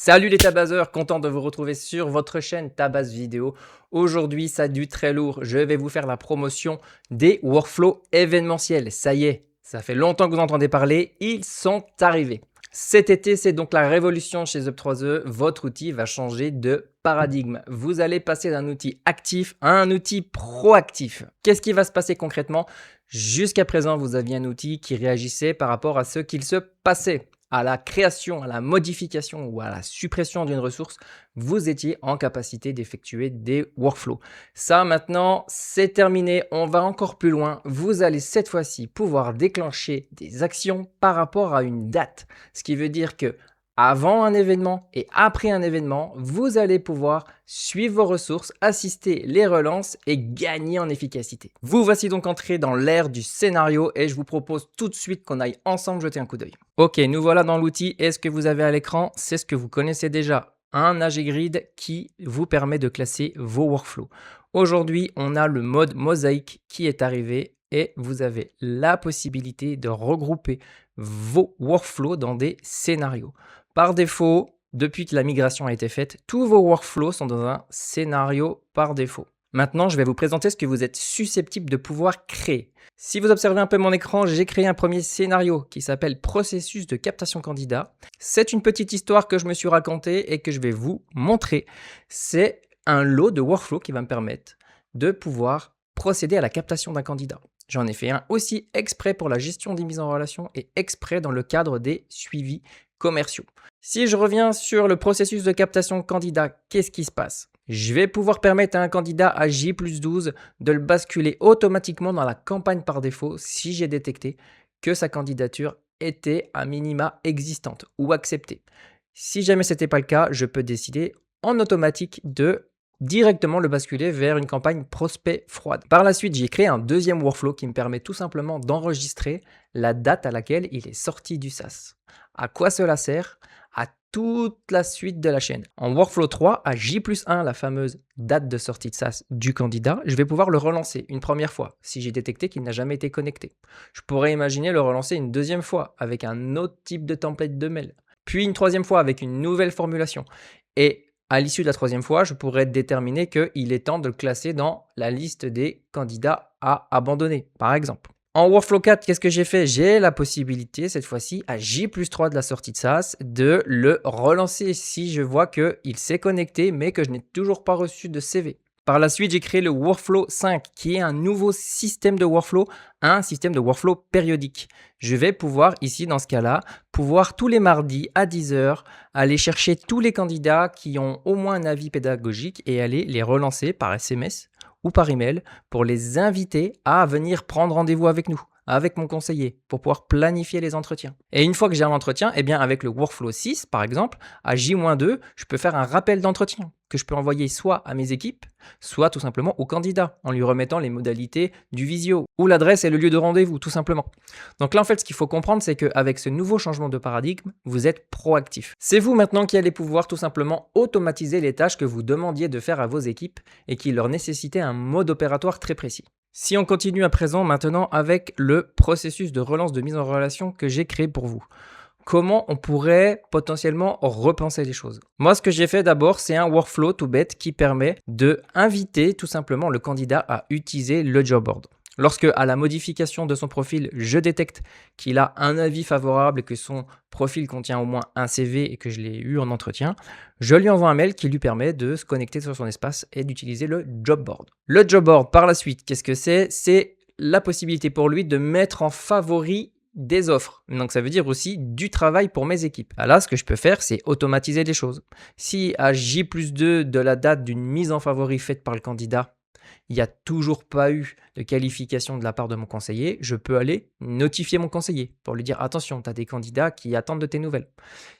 Salut les tabaseurs, content de vous retrouver sur votre chaîne Tabas Vidéo. Aujourd'hui, ça du très lourd. Je vais vous faire la promotion des workflows événementiels. Ça y est, ça fait longtemps que vous entendez parler, ils sont arrivés. Cet été, c'est donc la révolution chez Up3E. Votre outil va changer de paradigme. Vous allez passer d'un outil actif à un outil proactif. Qu'est-ce qui va se passer concrètement? Jusqu'à présent, vous aviez un outil qui réagissait par rapport à ce qu'il se passait. À la création, à la modification ou à la suppression d'une ressource, vous étiez en capacité d'effectuer des workflows. Ça maintenant, c'est terminé. On va encore plus loin. Vous allez cette fois-ci pouvoir déclencher des actions par rapport à une date. Ce qui veut dire que avant un événement et après un événement, vous allez pouvoir suivre vos ressources, assister les relances et gagner en efficacité. Vous voici donc entré dans l'ère du scénario et je vous propose tout de suite qu'on aille ensemble jeter un coup d'œil. Ok, nous voilà dans l'outil et ce que vous avez à l'écran, c'est ce que vous connaissez déjà. Un AG Grid qui vous permet de classer vos workflows. Aujourd'hui, on a le mode mosaïque qui est arrivé et vous avez la possibilité de regrouper vos workflows dans des scénarios. Par défaut, depuis que la migration a été faite, tous vos workflows sont dans un scénario par défaut. Maintenant, je vais vous présenter ce que vous êtes susceptible de pouvoir créer. Si vous observez un peu mon écran, j'ai créé un premier scénario qui s'appelle processus de captation candidat. C'est une petite histoire que je me suis racontée et que je vais vous montrer. C'est un lot de workflows qui va me permettre de pouvoir procéder à la captation d'un candidat. J'en ai fait un aussi exprès pour la gestion des mises en relation et exprès dans le cadre des suivis commerciaux. Si je reviens sur le processus de captation candidat, qu'est-ce qui se passe? Je vais pouvoir permettre à un candidat à J+12 de le basculer automatiquement dans la campagne par défaut si j'ai détecté que sa candidature était à minima existante ou acceptée. Si jamais ce n'était pas le cas, je peux décider en automatique de directement le basculer vers une campagne prospect froide. Par la suite, j'ai créé un deuxième workflow qui me permet tout simplement d'enregistrer la date à laquelle il est sorti du SaaS. À quoi cela sert? À toute la suite de la chaîne. En workflow 3, à J+1, la fameuse date de sortie de SaaS du candidat, je vais pouvoir le relancer une première fois si j'ai détecté qu'il n'a jamais été connecté. Je pourrais imaginer le relancer une deuxième fois avec un autre type de template de mail, puis une troisième fois avec une nouvelle formulation. Et à l'issue de la troisième fois, je pourrais déterminer qu'il est temps de le classer dans la liste des candidats à abandonner, par exemple. En workflow 4, qu'est-ce que j'ai fait? J'ai la possibilité, cette fois-ci, à J+3 de la sortie de SaaS, de le relancer si je vois qu'il s'est connecté, mais que je n'ai toujours pas reçu de CV. Par la suite, j'ai créé le workflow 5, qui est un nouveau système de workflow, un système de workflow périodique. Je vais pouvoir, ici, dans ce cas-là, pouvoir tous les mardis à 10 h aller chercher tous les candidats qui ont au moins un avis pédagogique et aller les relancer par SMS ou par email pour les inviter à venir prendre rendez-vous avec nous, avec mon conseiller, pour pouvoir planifier les entretiens. Et une fois que j'ai un entretien, eh bien avec le workflow 6, par exemple, à J-2, je peux faire un rappel d'entretien que je peux envoyer soit à mes équipes, soit tout simplement au candidat, en lui remettant les modalités du visio, ou l'adresse et le lieu de rendez-vous, tout simplement. Donc là, en fait, ce qu'il faut comprendre, c'est qu'avec ce nouveau changement de paradigme, vous êtes proactif. C'est vous maintenant qui allez pouvoir tout simplement automatiser les tâches que vous demandiez de faire à vos équipes et qui leur nécessitaient un mode opératoire très précis. Si on continue à présent maintenant avec le processus de relance de mise en relation que j'ai créé pour vous. Comment on pourrait potentiellement repenser les choses? Moi, ce que j'ai fait d'abord, c'est un workflow tout bête qui permet de inviter tout simplement le candidat à utiliser le job board. Lorsque, à la modification de son profil, je détecte qu'il a un avis favorable et que son profil contient au moins un CV et que je l'ai eu en entretien, je lui envoie un mail qui lui permet de se connecter sur son espace et d'utiliser le job board. Le job board, par la suite, qu'est-ce que c'est? C'est la possibilité pour lui de mettre en favori des offres. Donc ça veut dire aussi du travail pour mes équipes. Là, ce que je peux faire, c'est automatiser des choses. Si à J+2 de la date d'une mise en favori faite par le candidat, il n'y a toujours pas eu de qualification de la part de mon conseiller, je peux aller notifier mon conseiller pour lui dire attention, tu as des candidats qui attendent de tes nouvelles.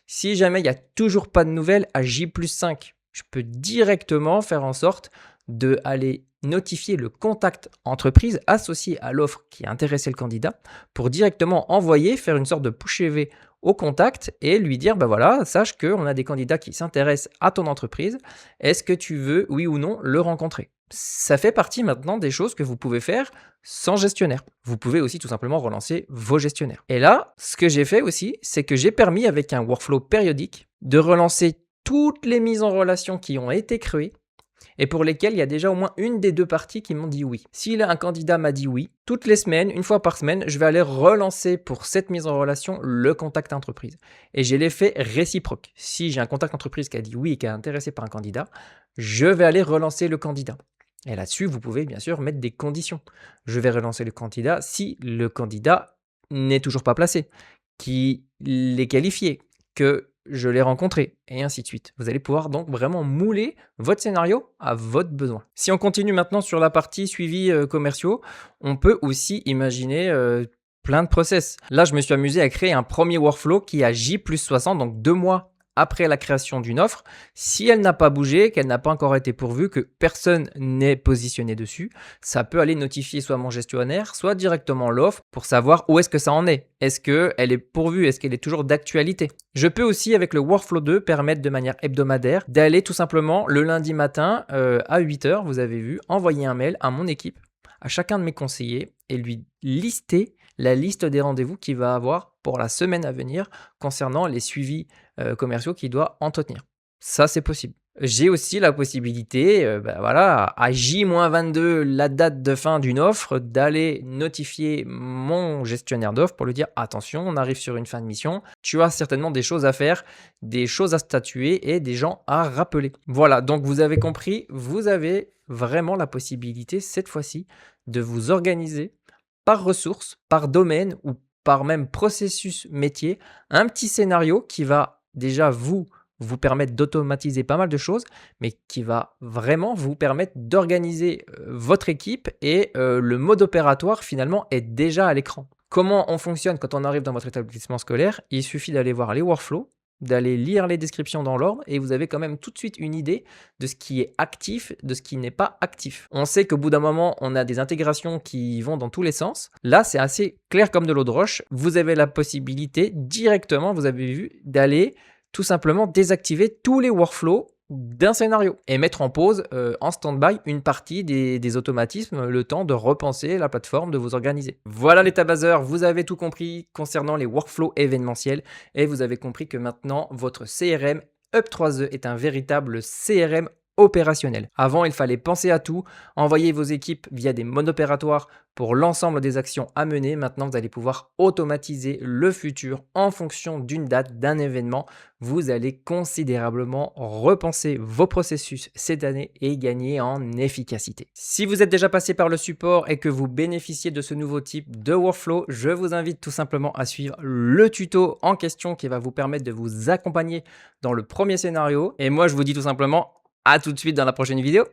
Si jamais il n'y a toujours pas de nouvelles à J+5, je peux directement faire en sorte d'aller notifier le contact entreprise associé à l'offre qui intéressait le candidat pour directement envoyer, faire une sorte de push CV au contact et lui dire ben voilà, sache qu'on a des candidats qui s'intéressent à ton entreprise, est-ce que tu veux, oui ou non, le rencontrer? Ça fait partie maintenant des choses que vous pouvez faire sans gestionnaire. Vous pouvez aussi tout simplement relancer vos gestionnaires. Et là, ce que j'ai fait aussi, c'est que j'ai permis avec un workflow périodique de relancer toutes les mises en relation qui ont été créées et pour lesquelles il y a déjà au moins une des deux parties qui m'ont dit oui. Si un candidat m'a dit oui, toutes les semaines, une fois par semaine, je vais aller relancer pour cette mise en relation le contact entreprise. Et j'ai l'effet réciproque. Si j'ai un contact entreprise qui a dit oui et qui est intéressé par un candidat, je vais aller relancer le candidat. Et là-dessus, vous pouvez bien sûr mettre des conditions. Je vais relancer le candidat si le candidat n'est toujours pas placé, qu'il est qualifié, que je l'ai rencontré, et ainsi de suite. Vous allez pouvoir donc vraiment mouler votre scénario à votre besoin. Si on continue maintenant sur la partie suivi commerciaux, on peut aussi imaginer plein de process. Là, je me suis amusé à créer un premier workflow qui a J+60, donc 2 mois après la création d'une offre. Si elle n'a pas bougé, qu'elle n'a pas encore été pourvue, que personne n'est positionné dessus, ça peut aller notifier soit mon gestionnaire, soit directement l'offre pour savoir où est-ce que ça en est. Est-ce qu'elle est pourvue? Est-ce qu'elle est toujours d'actualité? Je peux aussi, avec le Workflow 2, permettre de manière hebdomadaire d'aller tout simplement le lundi matin à 8 h, vous avez vu, envoyer un mail à mon équipe, à chacun de mes conseillers et lui lister la liste des rendez-vous qu'il va avoir pour la semaine à venir concernant les suivis commerciaux qu'il doit entretenir. Ça, c'est possible. J'ai aussi la possibilité, voilà, à J-22, la date de fin d'une offre, d'aller notifier mon gestionnaire d'offre pour lui dire attention, on arrive sur une fin de mission, tu as certainement des choses à faire, des choses à statuer et des gens à rappeler. Voilà, donc vous avez compris, vous avez vraiment la possibilité cette fois-ci de vous organiser par ressource, par domaine ou par même processus métier, un petit scénario qui va déjà vous permettre d'automatiser pas mal de choses, mais qui va vraiment vous permettre d'organiser votre équipe et le mode opératoire finalement est déjà à l'écran. Comment on fonctionne quand on arrive dans votre établissement scolaire? Il suffit d'aller voir les workflows, d'aller lire les descriptions dans l'ordre et vous avez quand même tout de suite une idée de ce qui est actif, de ce qui n'est pas actif. On sait qu'au bout d'un moment, on a des intégrations qui vont dans tous les sens. Là, c'est assez clair comme de l'eau de roche. Vous avez la possibilité directement, vous avez vu, d'aller tout simplement désactiver tous les workflows d'un scénario et mettre en pause, en stand-by, une partie des automatismes, le temps de repenser la plateforme, de vous organiser. Voilà les tabaseurs, vous avez tout compris concernant les workflows événementiels et vous avez compris que maintenant, votre CRM Up3E est un véritable CRM opérationnel. Avant, il fallait penser à tout, envoyer vos équipes via des modes opératoires pour l'ensemble des actions à mener. Maintenant, vous allez pouvoir automatiser le futur en fonction d'une date, d'un événement. Vous allez considérablement repenser vos processus cette année et gagner en efficacité. Si vous êtes déjà passé par le support et que vous bénéficiez de ce nouveau type de workflow, je vous invite tout simplement à suivre le tuto en question qui va vous permettre de vous accompagner dans le premier scénario. Et moi, je vous dis tout simplement à tout de suite dans la prochaine vidéo.